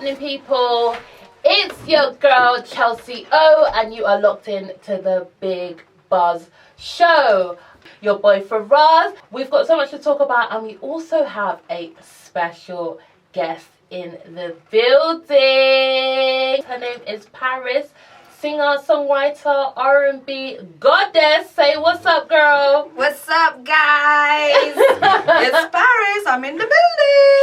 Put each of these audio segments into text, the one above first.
happening, people? It's your girl Chelsea O, and you are locked in to the Big Buzz Show. Your boy Firahs. We've got so much to talk about, and we also have a special guest in the building. Her name is Parhys, singer, songwriter, R&B goddess. Say what's up, girl. What's up, guys? It's Parhys. I'm in the building.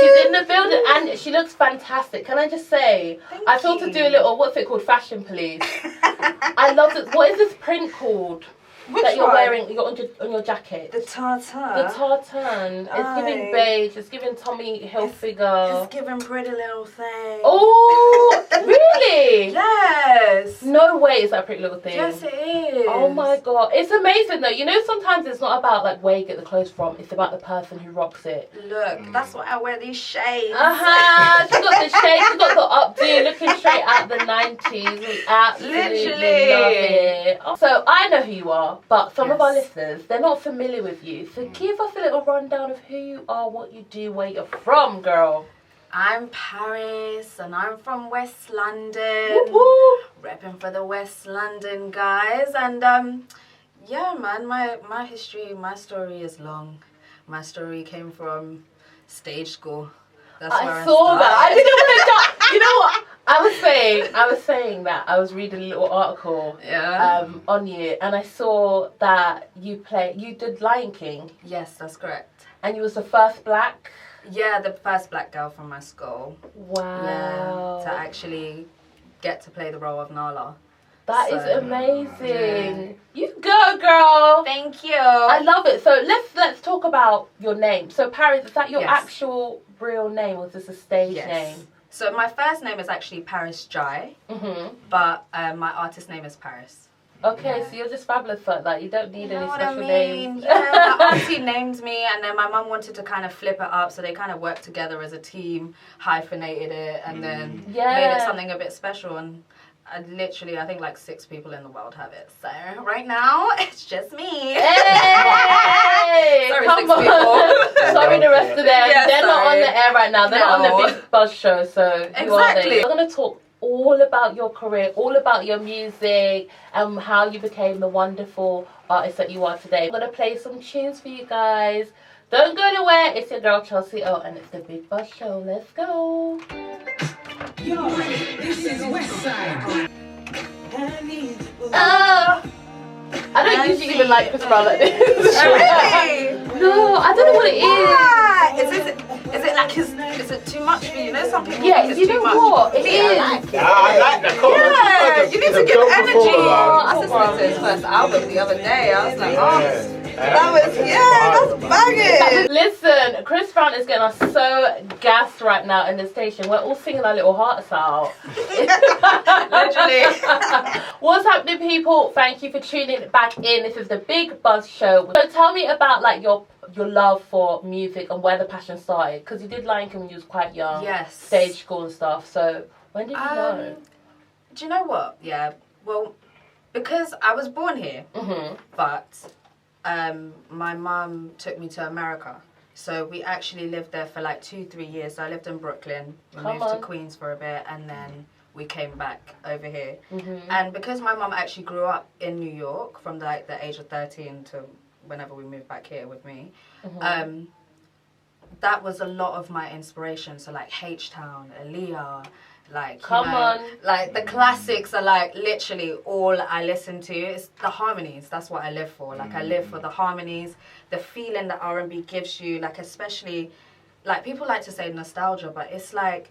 She's in the building and she looks fantastic. Can I just say, I thought to do a little, what's it called, fashion police. I love it. What is this print called? Which that you're one? wearing on your jacket. The tartan. The tartan. It's giving beige. It's giving Tommy Hilfiger. It's giving Pretty Little Thing. Oh, really? Yes. No way is that a Pretty Little Thing. Yes, it is. Oh my god. It's amazing though. You know, sometimes it's not about like where you get the clothes from. It's about the person who rocks it. Look, that's why I wear these shades. She got the shades. She got the updo, looking straight out the 90s. We absolutely love it. So I know who you are. But some of our listeners, they're not familiar with you. So give us a little rundown of who you are, what you do, where you're from, girl. I'm Parhys and I'm from West London. Woo-hoo. Repping for the West London guys. And yeah, man, my history, my story is long. My story came from stage school. That's where I saw started. that. I didn't want to. You know what? I was saying that I was reading a little article on you, and I saw that you did Lion King. Yes, that's correct. And you was the first black. Yeah, the first black girl from my school. Wow. Yeah, to actually get to play the role of Nala. That is amazing. You go, girl. Thank you. I love it. So let's talk about your name. So Parhys, is that your actual real name, or is this a stage name? So my first name is actually Parhys Jai, but my artist name is Parhys. Okay, so you're just fabulous for that. You don't need any special names. Yeah, my auntie named me, and then my mum wanted to kind of flip it up, so they kind of worked together as a team, hyphenated it, and then made it something a bit special. And I think like 6 people in the world have it. So right now, it's just me. Hey! Sorry, Come 6 on. people. Sorry, the rest of them. Yeah, They're not on the air right now. They're not on the Big Buzz Show. So who are they? We're going to talk all about your career, all about your music, and how you became the wonderful artist that you are today. I'm going to play some tunes for you guys. Don't go anywhere. It's your girl Chelsea O, and it's the Big Buzz Show. Let's go. Yo, this is Westside. I don't usually even like Chris Brown like this. Really? No, I don't know what it is. Is it like is it too much for you? You know, some people Yeah, think it's you too know much. what? It is. I like the colour. Yeah, you need to give energy. I Oh, listened to his first album the other day. I was like, that's banging. Listen, Chris Brown is getting us so gassed right now in the station. We're all singing our little hearts out. Literally. What's happening, people? Thank you for tuning back in. This is the Big Buzz Show. So tell me about like your love for music and where the passion started. Because you did Lion King when you was quite young. Yes. Stage school and stuff. So when did you know? Do you know what? Yeah. Well, because I was born here, but my mum took me to America. So we actually lived there for like 2-3 years. So I lived in Brooklyn. We moved to Queens for a bit, and then we came back over here. And because my mum actually grew up in New York from like the age of 13 to whenever we moved back here with me, that was a lot of my inspiration. So like H-Town, Aaliyah, like like the classics are like literally all I listen to. It's the harmonies. That's what I live for. Like I live for the harmonies, the feeling that R&B gives you. Like especially, like people like to say nostalgia, but it's like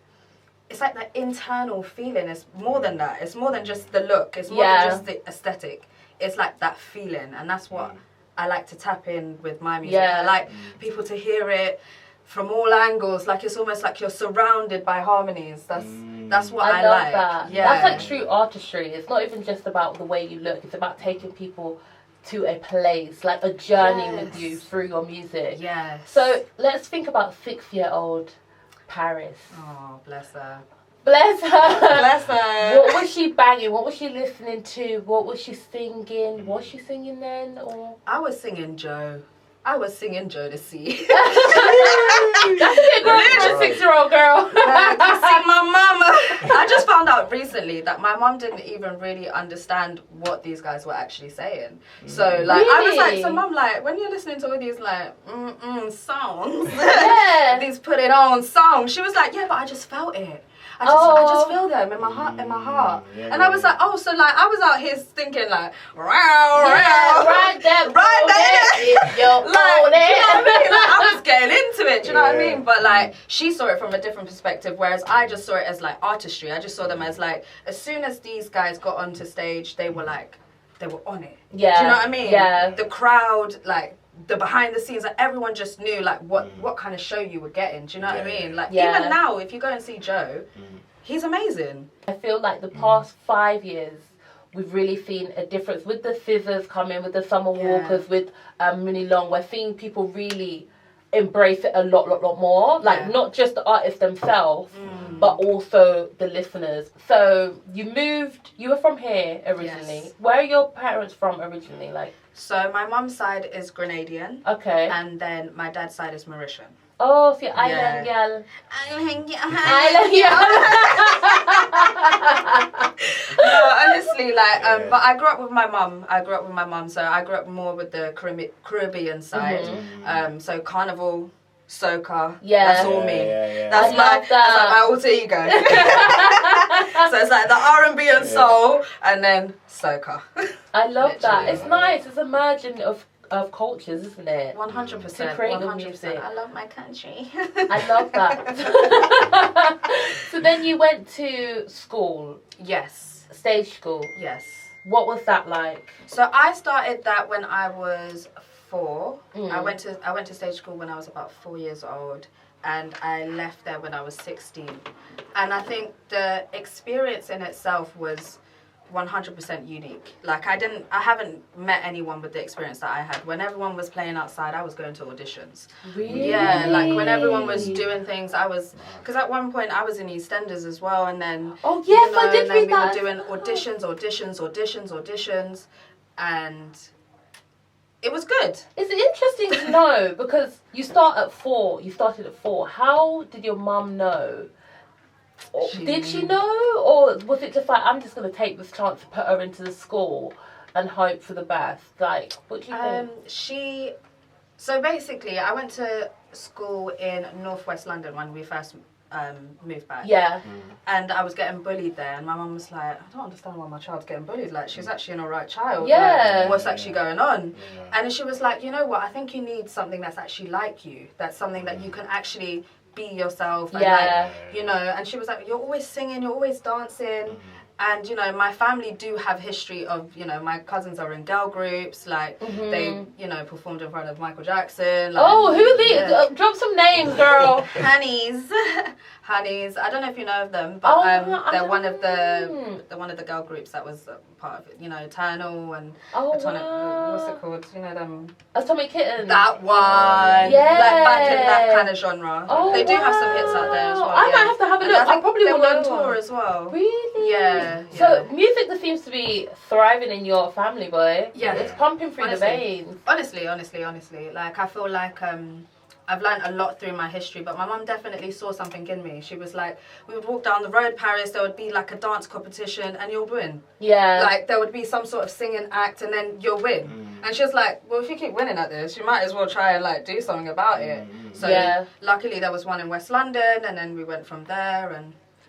that internal feeling. It's more than that. It's more than just the look. It's more than just the aesthetic. It's like that feeling, and that's what I like to tap in with my music. I like people to hear it from all angles. Like it's almost like you're surrounded by harmonies. That's what I love like. That. Yeah. That's like true artistry. It's not even just about the way you look. It's about taking people to a place, like a journey with you through your music. Yes. So let's think about 6-year-old Parhys. Oh, bless her. Bless her. Bless her. What was she banging? What was she listening to? What was she singing? Was she singing then? Or I was singing Joe. I was singing Jodeci. That's a bit grown for a 6-year-old girl. I see my mama. out recently that my mum didn't even really understand what these guys were actually saying. So like I was like, so mum, like when you're listening to all these like songs, these put it on songs, she was like, yeah, but I just felt it. I just feel them in my heart, Yeah, and I was like, oh, so like I was out here thinking like, right there, like, you know what I mean? Like, I was getting into it, do you know what I mean? But like she saw it from a different perspective, whereas I just saw it as like artistry. I just saw them as like, as soon as these guys got onto stage, they were on it. Yeah. Do you know what I mean? Yeah. The crowd, like the behind the scenes, like everyone just knew like what kind of show you were getting. Do you know what I mean? Like even now, if you go and see Joe, he's amazing. I feel like the past 5 years, we've really seen a difference with the Scissors coming, with the Summer Walkers, with Mooney Long. We're seeing people really embrace it a lot more. Like not just the artists themselves, but also the listeners. So you were from here originally. Yes. Where are your parents from originally? Like, so my mum's side is Grenadian. okay. And then my dad's side is Mauritian. Oh, see, Island girl. Island girl. Island girl. No, honestly, like, but I grew up with my mum. So I grew up more with the Caribbean side. So Carnival, soca. That's all me. That's like my alter ego. So it's like the R&B and soul, and then soca. I love that. It's nice. It's a merging of cultures, isn't it? 100%. To create your 100%. music. I love my country. I love that. So then you went to school. Yes. Stage school. Yes. What was that like? So I started that when I was 4. I went to stage school when I was about 4 years old, and I left there when I was 16. And I think the experience in itself was 100% unique. Like I haven't met anyone with the experience that I had. When everyone was playing outside, I was going to auditions. Really? Yeah, like when everyone was doing things, because at one point I was in EastEnders as well, and then I did read that. We were doing auditions, and it was good. It's interesting to know because you started at 4. How did your mum know? Did she know, or was it just like, I'm just going to take this chance to put her into the school and hope for the best? Like, what do you think? So basically, I went to school in northwest London when we first moved back. Yeah. And I was getting bullied there, and my mum was like, I don't understand why my child's getting bullied. Like, she's actually an alright child. Yeah. Like, what's actually going on? And she was like, you know what? I think you need something that's actually like you. That's something that you can actually be yourself. And like, you know, and she was like, you're always singing, you're always dancing. And, you know, my family do have history of, you know, my cousins are in girl groups, like, they, you know, performed in front of Michael Jackson. Like, oh, who are these? Drop some names, girl. Honeys. I don't know if you know of them, but they're one of the girl groups that was part of it, you know, Eternal and Atomic, what's it called? You know them. Atomic Kitten. That one. Yeah. Like back in that kind of genre. Oh, they do have some hits out there as well. I might have to have a look. I probably will will on tour as well. Really? Yeah. So music that seems to be thriving in your family, boy. Yeah. It's pumping through the veins. Honestly. Like I feel like I've learned a lot through my history, but my mum definitely saw something in me. She was like, we would walk down the road, Parhys, there would be like a dance competition and you'll win. Yeah. Like there would be some sort of singing act and then you'll win. And she was like, well, if you keep winning at this, you might as well try and like do something about it. So luckily there was one in West London, and then we went from there.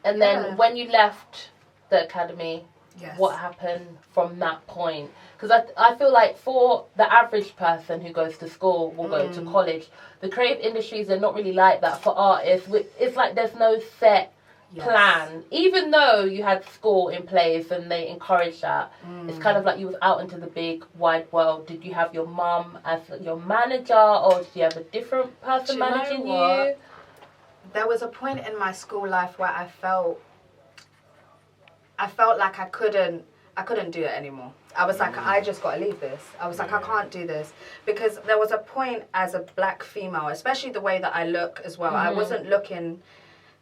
And then when you left the academy, what happened from that point? Because I feel like for the average person who goes to school, will go to college, the creative industries are not really like that for artists. It's like there's no set plan. Even though you had school in place and they encouraged that, it's kind of like you was out into the big wide world. Did you have your mum as your manager, or did you have a different person managing you? There was a point in my school life where I felt like I couldn't do it anymore. I was like, I just got to leave this. I was like, I can't do this. Because there was a point as a black female, especially the way that I look as well. I wasn't looking,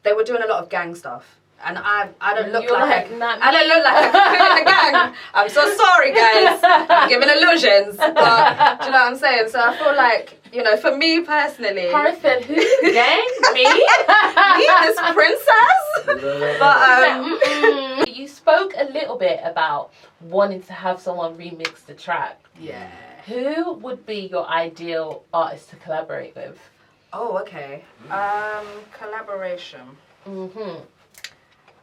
they were doing a lot of gang stuff. And I don't look like I don't look like a in the gang. I'm so sorry, guys. I'm giving illusions. But do you know what I'm saying? So I feel like, you know, for me personally. Parhys said, who's the gang? Me? Me, this princess? But you spoke a little bit about wanting to have someone remix the track. Yeah. Who would be your ideal artist to collaborate with? Oh, okay. Collaboration. Mm-hmm.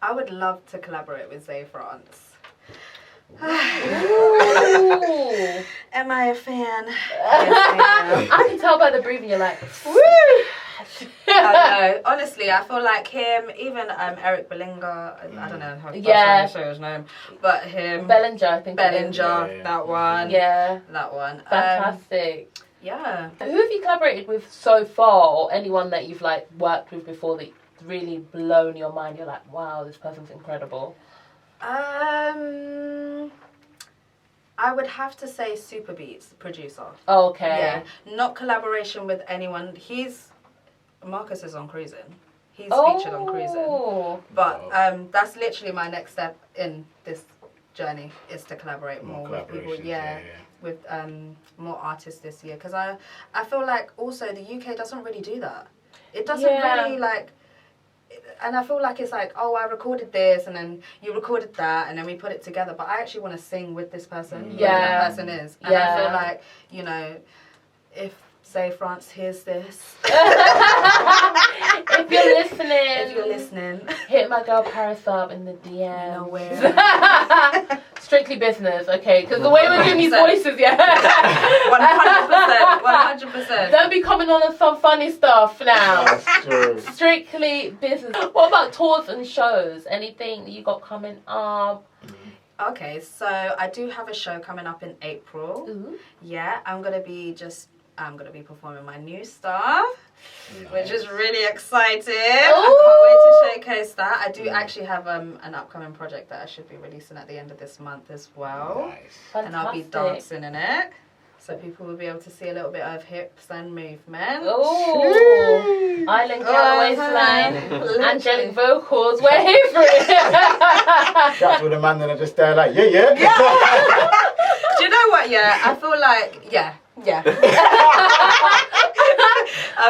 I would love to collaborate with France. Am I a fan? Yes, I am. I can tell by the breathing. You're like, woo. I know. Honestly, I feel like him, even Eric Bellinger. I don't know how to say his name, but him. Bellinger, I think. Bellinger, that one. Yeah, that one. Fantastic. Yeah. Who have you collaborated with so far, or anyone that you've like worked with before that really blown your mind? You're like, wow, this person's incredible. I would have to say Super Beats, producer. Okay. Yeah. Not collaboration with anyone. Marcus is on Cruising. He's featured on Cruising. But that's literally my next step in this journey, is to collaborate more with people. With more artists this year. Because I feel like also the UK doesn't really do that. It doesn't really like... And I feel like it's like, oh, I recorded this, and then you recorded that, and then we put it together. But I actually want to sing with this person, whoever that person is. And I feel like, you know, if, say, France hears this. If you're listening, hit my girl Parhys up in the DM. Nowhere. Strictly business, okay? Because the way we're doing these voices, 100%. 100%. Don't be coming on some funny stuff now. That's true. Strictly business. What about tours and shows? Anything that you got coming up? Okay, so I do have a show coming up in April. Ooh. Yeah, I'm gonna be performing my new stuff, which is really exciting. I can't wait to showcase that. I do actually have an upcoming project that I should be releasing at the end of this month as well. Nice. And I'll be dancing in it, so people will be able to see a little bit of hips and movement. Oh, Island Girl waistline, angelic vocals. We're here for it. That's with the man that are just there like, yeah. Do you know what? Yeah, I feel like yeah. I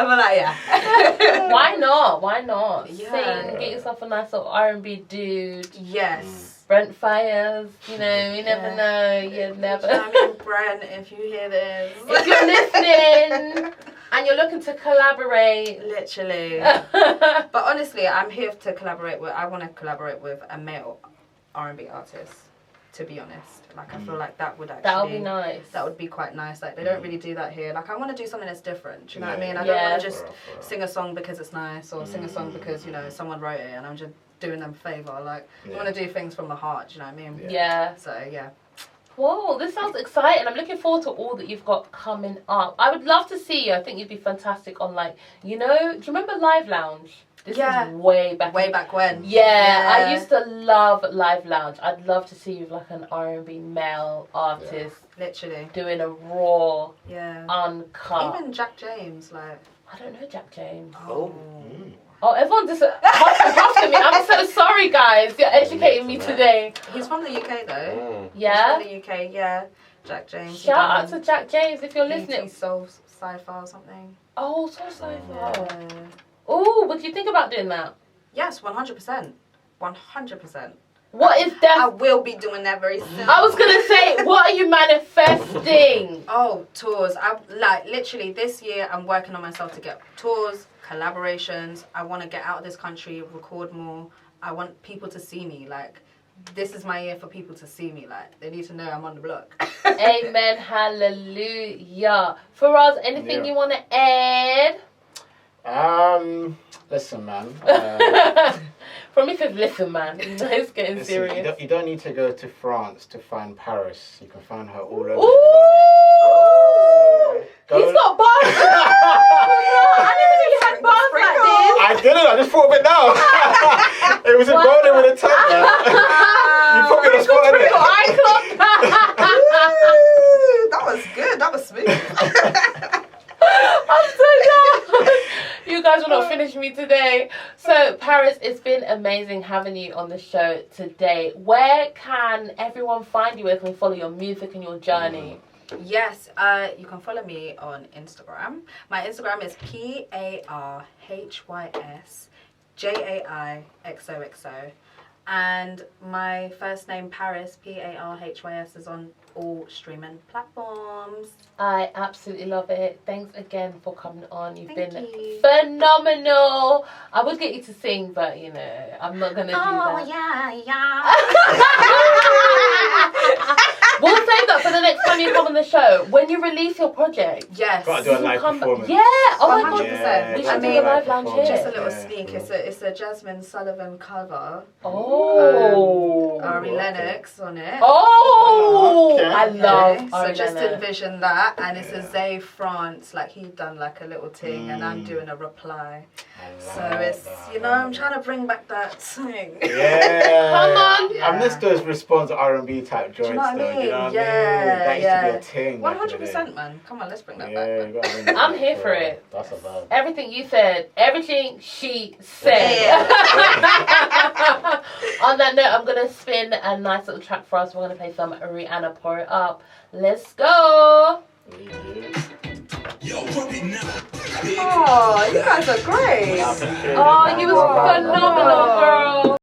feel like Why not? Yeah. Sing, get yourself a nice little R&B dude. Yes. Brent Firahs, you know, you never know. You never. I mean, Brent, if you hear this, If you're listening and you're looking to collaborate, literally. But honestly, I'm here to collaborate with. I want to collaborate with a male R&B artist. To be honest, like I feel like that would actually. That would be nice. That would be quite nice. Like they don't really do that here. Like I want to do something that's different. Do you know what I mean? I don't want to just sing a song because it's nice, or sing a song because, you know, someone wrote it and I'm just doing them a favour. Like I want to do things from the heart. Do you know what I mean? Yeah. So yeah. Whoa, this sounds exciting. I'm looking forward to all that you've got coming up. I would love to see you. I think you'd be fantastic on, like, you know, do you remember Live Lounge? This is way back when. Yeah, I used to love Live Lounge. I'd love to see you with like an R&B male artist. Literally. Doing a raw, uncut. Even Jack James, like. I don't know Jack James. Oh. Everyone just after me. I'm so sorry, guys. You're educating me today. He's from the UK though. Yeah? He's from the UK, yeah. Jack James. Shout out to Jack James if you're listening. Soul Sci-Fi or something. Oh, Soul Sci-Fi. Oh, what do you think about doing that? Yes, 100%. 100%. What is that? I will be doing that very soon. I was gonna say, what are you manifesting? Oh, tours. I like literally this year. I'm working on myself to get tours, collaborations. I want to get out of this country, record more. I want people to see me. Like, this is my year for people to see me. Like, they need to know I'm on the block. Amen. Hallelujah. Firahs, anything you want to add? Listen, man. From me says, listen, man. It's getting serious. You don't need to go to France to find Parhys. You can find her all over. Ooh! He's got bars. I didn't know you had bars like this. I didn't. I just thought of it now. It was a rolling with a tongue. You put me on the spot, innit? That was good. That was smooth. I'm so done. You guys will not finish me today. So, Parhys, it's been amazing having you on the show today. Where can everyone find you? Where can we follow your music and your journey? Yes, you can follow me on Instagram. My Instagram is PARHYSJAIXOXO. And my first name, Parhys, Parhys, is on all streaming platforms. I absolutely love it. Thanks again for coming on. You've been you. phenomenal. I would get you to sing, but you know, I'm not gonna do that. Yeah. We'll save that for the next time you come on the show. When you release your project. Yes. Gotta do a live performance. Yeah. Oh my god. 100%. We should do a live lounge here. Just a little sneak. It's a Jasmine Sullivan cover. Oh. Ari Lennox on it. Oh. Okay. I love So Ari just Lennox. envision that, and it's a Zay France, like he done like a little thing, and I'm doing a reply. So it's, you know, I'm trying to bring back that thing. Yeah. Come on. I miss those response R&B type joints, Do you know what I though. mean? You know what Yeah, I mean? That used to be a thing. 100%, man. Come on, let's bring that back. Yeah, you gotta bring that I'm back, here for it. That's a vibe. Everything you said, everything she said. On that note, I'm gonna spin a nice little track for us. We're gonna play some Rihanna, Pour It Up. Let's go. Oh, you guys are great. Oh, you was phenomenal, girl.